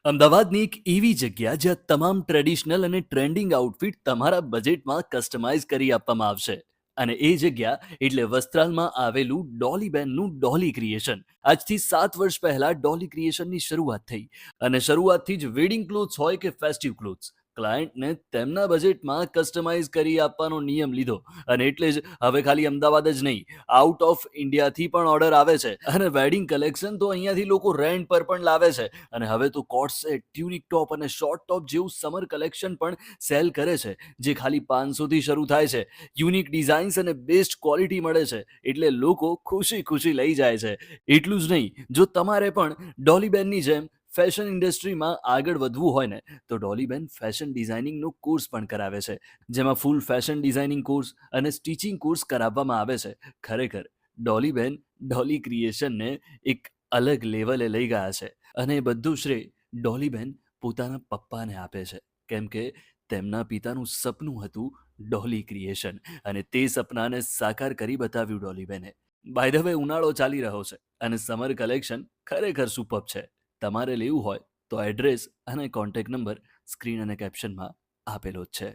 અમદાવાદની એક એવી જગ્યા જ્યાં તમામ ટ્રેડિશનલ અને ટ્રેન્ડિંગ આઉટફિટ તમારા બજેટમાં કસ્ટમાઇઝ કરી આપવામાં આવશે. અને એ જગ્યા એટલે વસ્ત્રાલમાં આવેલું ડોલીબેનનું ડોલી ક્રિએશન. આજથી 7 વર્ષ પહેલા ડોલી ક્રિએશનની શરૂઆત થઈ. અને શરૂઆતથી જ વેડિંગ ક્લોથ્સ હોય કે ફેસ્ટિવ ક્લોથ્સ, ક્લાયન્ટને તેમના બજેટમાં કસ્ટમાઇઝ કરી આપવાનો નિયમ લીધો. અને એટલે જ હવે ખાલી અમદાવાદ જ નહીં, આઉટ ઓફ ઇન્ડિયાથી પણ ઓર્ડર આવે છે. અને વેડિંગ કલેક્શન તો અહીંયાથી લોકો રેન્ટ પર પણ લાવે છે. અને હવે તો કોટ સેટ, ટ્યુનિક ટોપ અને શોર્ટ ટોપ જેવું સમર કલેક્શન પણ સેલ કરે છે, જે ખાલી 500થી શરૂ થાય છે. યુનિક ડિઝાઇન્સ અને બેસ્ટ ક્વોલિટી મળે છે, એટલે લોકો ખુશી ખુશી લઈ જાય છે. એટલું જ નહીં, જો તમારે પણ ડોલીબેનની જેમ ફેશન ઇન્ડસ્ટ્રીમાં આગળ વધવું હોય ને, તો ડોલીબેન ફેશન ડિઝાઇનિંગનો કોર્સ પણ કરાવે છે, જેમાં ફૂલ ફેશન ડિઝાઇનિંગ કોર્સ અને સ્ટિચિંગ કોર્સ કરાવવામાં આવે છે. ખરેખર ડોલીબેન ડોલી ક્રિએશનને એક અલગ લેવલે લઈ ગયા છે. અને એ બધું શ્રેય ડોલીબેન પોતાના પપ્પાને આપે છે, કેમ કે તેમના પિતાનું સપનું હતું ડોલી ક્રિએશન, અને તે સપનાને સાકાર કરી બતાવ્યું ડોલીબેને. બાય ધ વે, ઉનાળો ચાલી રહ્યો છે અને સમર કલેક્શન ખરેખર સુપર્બ છે. તમારે લેવું હોય તો એડ્રેસ અને કોન્ટેક્ટ નંબર સ્ક્રીન અને કેપ્શનમાં આપેલો જ છે.